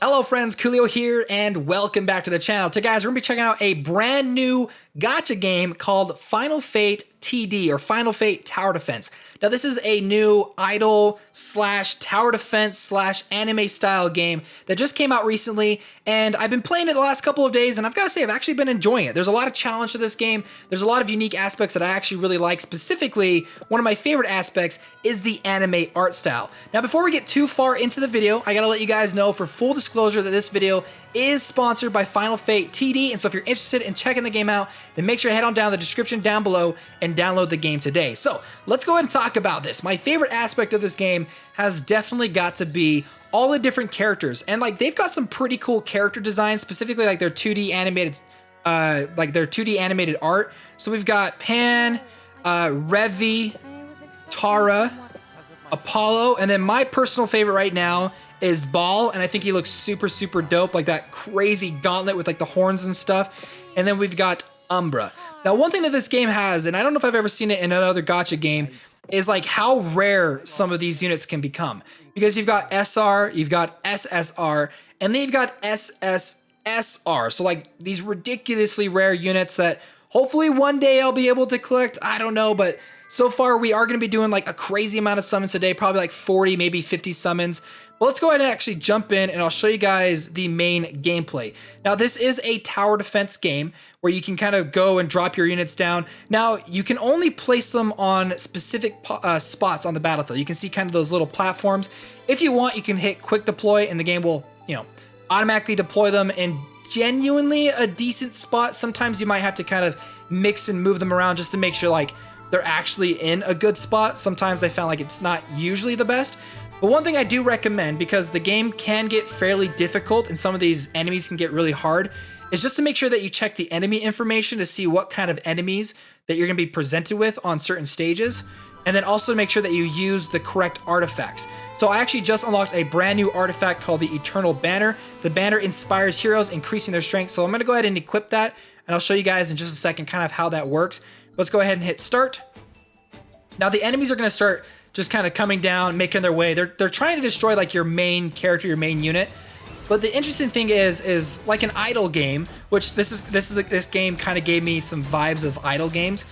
Hello friends, Koolio here, and welcome back to the channel. Today guys, we're going to be checking out a brand new gacha game called Final Fate TD, or Final Fate Tower Defense. Now this is a new idol slash tower defense slash anime style game that just came out recently, and I've been playing it the last couple of days, and I've got to say I've actually been enjoying it. There's a lot of challenge to this game. There's a lot of unique aspects that I actually really like. Specifically, one of my favorite aspects is the anime art style. Now before we get too far into the video, I gotta let you guys know for full disclosure that this video is sponsored by Final Fate TD, and so if you're interested in checking the game out, then make sure to head on down to the description down below and download the game today. So let's go ahead and talk about this. My favorite aspect of this game has definitely got to be all the different characters, and like they've got some pretty cool character designs, specifically like their 2D animated art. So we've got Pan, Revi, Tara, Apollo, and then my personal favorite right now is Ball, and I think he looks super dope, like that crazy gauntlet with like the horns and stuff. And then we've got Umbra. Now one thing that this game has, and I don't know if I've ever seen it in another gacha game, is like how rare some of these units can become. Because you've got SR, you've got SSR, and then you've got SSSR. So like these ridiculously rare units that hopefully one day I'll be able to collect. I don't know, but so far we are going to be doing like a crazy amount of summons today, probably like 40, maybe 50 summons. But let's go ahead and actually jump in, and I'll show you guys the main gameplay. Now this is a tower defense game where you can kind of go and drop your units down. Now you can only place them on specific spots on the battlefield. You can see kind of those little platforms. If you want, you can hit quick deploy and the game will, automatically deploy them in genuinely a decent spot. Sometimes you might have to kind of mix and move them around just to make sure like they're actually in a good spot. Sometimes I found like it's not usually the best. But one thing I do recommend, because the game can get fairly difficult and some of these enemies can get really hard, is just to make sure that you check the enemy information to see what kind of enemies that you're going to be presented with on certain stages. And then also make sure that you use the correct artifacts. So I actually just unlocked a brand new artifact called the Eternal Banner. The banner inspires heroes, increasing their strength. So I'm going to go ahead and equip that, and I'll show you guys in just a second kind of how that works. Let's go ahead and hit start. Now the enemies are going to start just kind of coming down, making their way. They're trying to destroy like your main character, your main unit. But the interesting thing is like an idle game, which this game kind of gave me some vibes of idle games.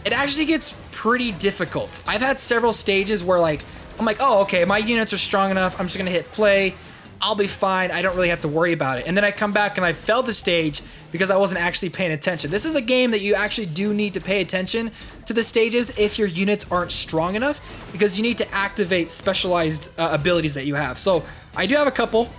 It actually gets pretty difficult. I've had several stages where like I'm like, oh, okay, my units are strong enough. I'm just gonna hit play. I'll be fine. I don't really have to worry about it. And then I come back and I failed the stage because I wasn't actually paying attention. This is a game that you actually do need to pay attention to the stages if your units aren't strong enough, because you need to activate specialized abilities that you have. So I do have a couple.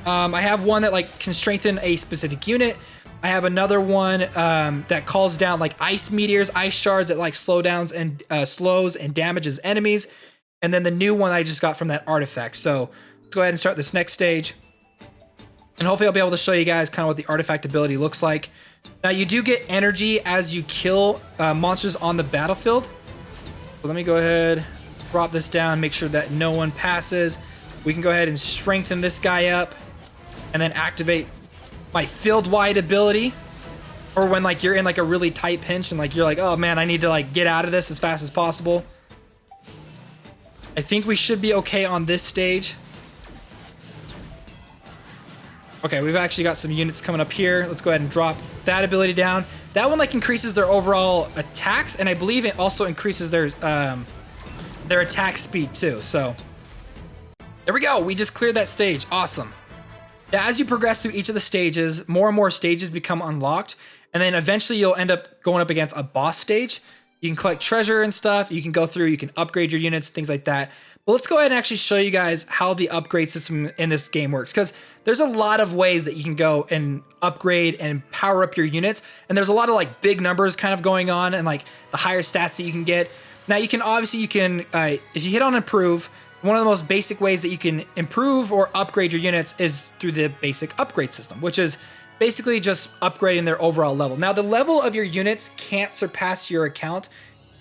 I have one that like can strengthen a specific unit. I have another one that calls down like ice meteors, ice shards that like slows and damages enemies. And then the new one I just got from that artifact. So let's go ahead and start this next stage. And hopefully I'll be able to show you guys kind of what the artifact ability looks like. Now you do get energy as you kill monsters on the battlefield. So let me go ahead, drop this down, make sure that no one passes. We can go ahead and strengthen this guy up and then activate my field-wide ability. Or when like you're in like a really tight pinch and like you're like, oh man, I need to like get out of this as fast as possible. I think we should be okay on this stage. Okay, we've actually got some units coming up here. Let's go ahead and drop that ability down. That one like increases their overall attacks, and I believe it also increases their attack speed too. So there we go. We just cleared that stage. Awesome. Now, as you progress through each of the stages, more and more stages become unlocked, and then eventually you'll end up going up against a boss stage. You can collect treasure and stuff. You can go through, you can upgrade your units, things like that. But let's go ahead and actually show you guys how the upgrade system in this game works, because there's a lot of ways that you can go and upgrade and power up your units. And there's a lot of like big numbers kind of going on and like the higher stats that you can get. Now you can obviously, if you hit on improve, one of the most basic ways that you can improve or upgrade your units is through the basic upgrade system, which is basically just upgrading their overall level. Now the level of your units can't surpass your account,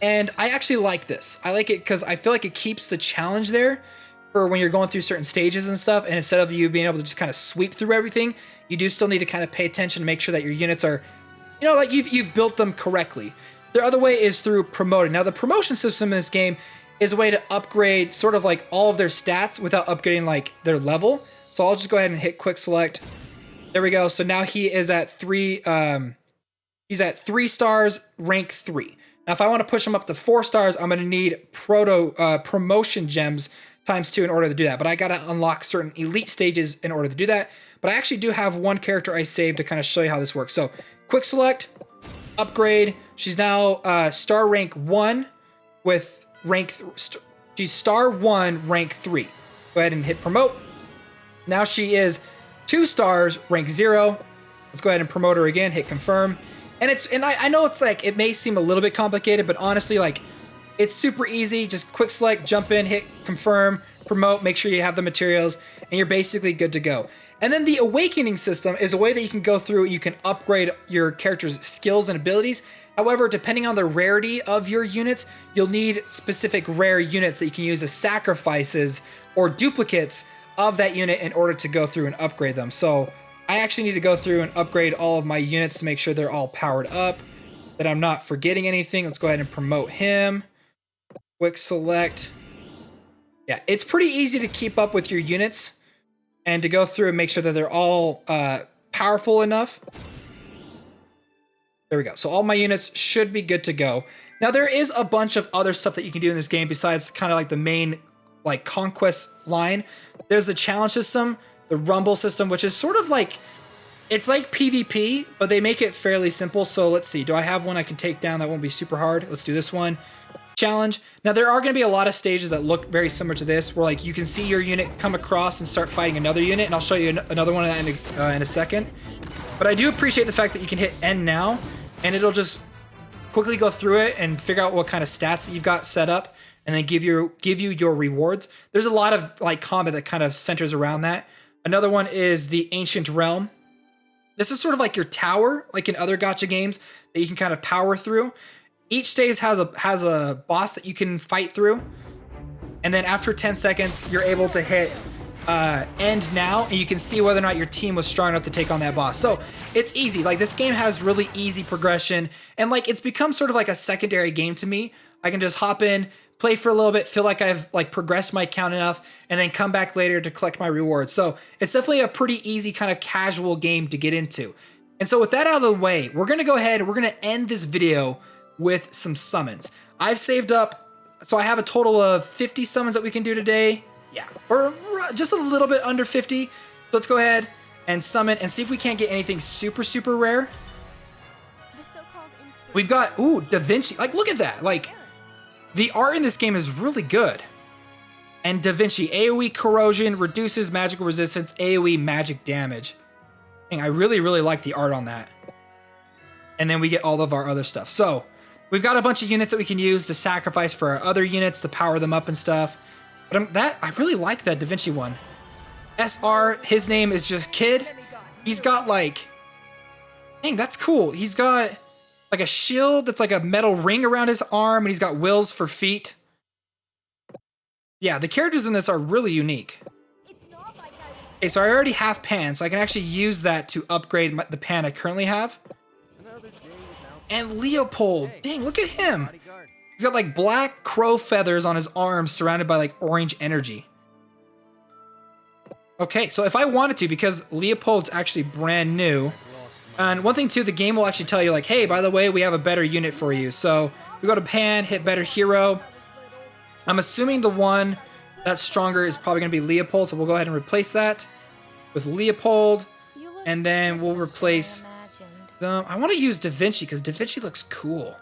and I actually like this. I like it because I feel like it keeps the challenge there for when you're going through certain stages and stuff, and instead of you being able to just kind of sweep through everything, you do still need to kind of pay attention to make sure that your units are, like you've built them correctly. The other way is through promoting. Now the promotion system in this game is a way to upgrade sort of like all of their stats without upgrading like their level. So I'll just go ahead and hit quick select. There we go. So now he is at 3, he's at 3 stars, rank 3. Now, if I want to push him up to 4 stars, I'm going to need promotion gems ×2 in order to do that. But I got to unlock certain elite stages in order to do that. But I actually do have one character I saved to kind of show you how this works. So quick select, upgrade. She's now star rank 1 with rank, she's star 1, rank 3. Go ahead and hit promote. Now she is 2 stars, rank 0. Let's go ahead and promote her again, hit confirm. And I know it's like, it may seem a little bit complicated, but honestly, like, it's super easy. Just quick select, jump in, hit confirm, promote, make sure you have the materials, and you're basically good to go. And then the awakening system is a way that you can go through, you can upgrade your character's skills and abilities. However, depending on the rarity of your units, you'll need specific rare units that you can use as sacrifices or duplicates of that unit in order to go through and upgrade them. So I actually need to go through and upgrade all of my units to make sure they're all powered up, that I'm not forgetting anything. Let's go ahead and promote him. Quick select. Yeah, it's pretty easy to keep up with your units and to go through and make sure that they're all powerful enough. There we go. So all my units should be good to go. Now there is a bunch of other stuff that you can do in this game besides kind of like the main like conquest line. There's the challenge system, the rumble system, which is sort of like, it's like PvP, but they make it fairly simple. So let's see, do I have one I can take down that won't be super hard? Let's do this one. Challenge. Now there are going to be a lot of stages that look very similar to this, where like you can see your unit come across and start fighting another unit, and I'll show you another one in a second. But I do appreciate the fact that you can hit end now, and it'll just quickly go through it and figure out what kind of stats that you've got set up, and then give you your rewards. There's a lot of like combat that kind of centers around that. Another one is the Ancient Realm. This is sort of like your tower, like in other gacha games, that you can kind of power through. Each stage has a boss that you can fight through, and then after 10 seconds, you're able to hit end now, and you can see whether or not your team was strong enough to take on that boss. So it's easy. Like, this game has really easy progression, and like it's become sort of like a secondary game to me. I can just hop in, play for a little bit, feel like I've like progressed my account enough, and then come back later to collect my rewards. So it's definitely a pretty easy kind of casual game to get into. And so with that out of the way, we're gonna go ahead and we're gonna end this video with some summons. I've saved up, so I have a total of 50 summons that we can do today. Yeah, or just a little bit under 50. So let's go ahead and summon and see if we can't get anything super, super rare. We've got, ooh, Da Vinci. Like, look at that. Like, the art in this game is really good. And Da Vinci, AoE corrosion, reduces magical resistance, AoE magic damage. Dang, I really, really like the art on that. And then we get all of our other stuff. So we've got a bunch of units that we can use to sacrifice for our other units to power them up and stuff. But I really like that Da Vinci one. SR, his name is just Kid. He's got like, dang, that's cool. He's got like a shield that's like a metal ring around his arm, and he's got wheels for feet. Yeah, the characters in this are really unique. Okay, so I already have Pan, so I can actually use that to upgrade the Pan I currently have. And Leopold, dang, look at him. He's got like black crow feathers on his arms surrounded by like orange energy. Okay, so if I wanted to, because Leopold's actually brand new, and one thing too, the game will actually tell you like, hey, by the way, we have a better unit for you. So we go to Pan, hit better hero. I'm assuming the one that's stronger is probably gonna be Leopold, so we'll go ahead and replace that with Leopold, and then we'll replace them. I want to use Da Vinci because Da Vinci looks cool.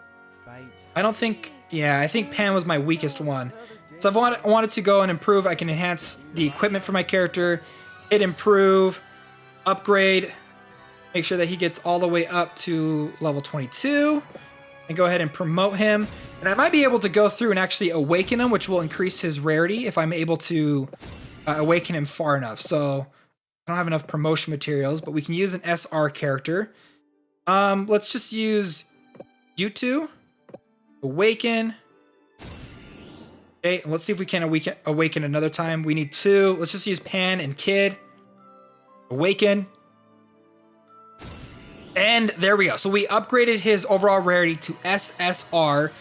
I don't think, yeah, I think Pan was my weakest one. So if I wanted to go and improve, I can enhance the equipment for my character, hit improve, upgrade, make sure that he gets all the way up to level 22, and go ahead and promote him. And I might be able to go through and actually awaken him, which will increase his rarity if I'm able to awaken him far enough. So I don't have enough promotion materials, but we can use an SR character. Let's just use you two. Awaken. Okay, let's see if we can awaken another time. We need 2. Let's just use Pan and Kid. Awaken. And there we go. So we upgraded his overall rarity to SSR.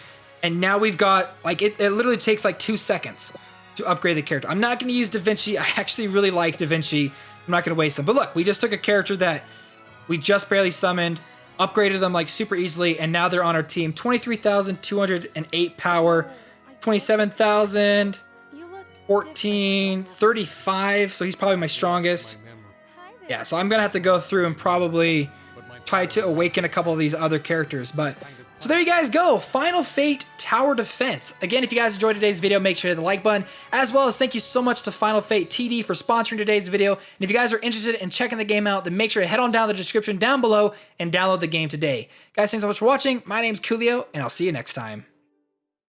And now we've got, like, it literally takes like 2 seconds to upgrade the character. I'm not going to use Da Vinci. I actually really like Da Vinci. I'm not going to waste them. But look, we just took a character that we just barely summoned, upgraded them like super easily, and now they're on our team. 23,208 power, 27,000, 14, 35. So he's probably my strongest. Yeah, so I'm going to have to go through and probably try to awaken a couple of these other characters. But so there you guys go. Final Fate Tower Defense. Again, if you guys enjoyed today's video, make sure to hit the like button, as well as thank you so much to Final Fate TD for sponsoring today's video. And if you guys are interested in checking the game out, then make sure to head on down to the description down below and download the game today. Guys, thanks so much for watching. My name's Koolio, and I'll see you next time.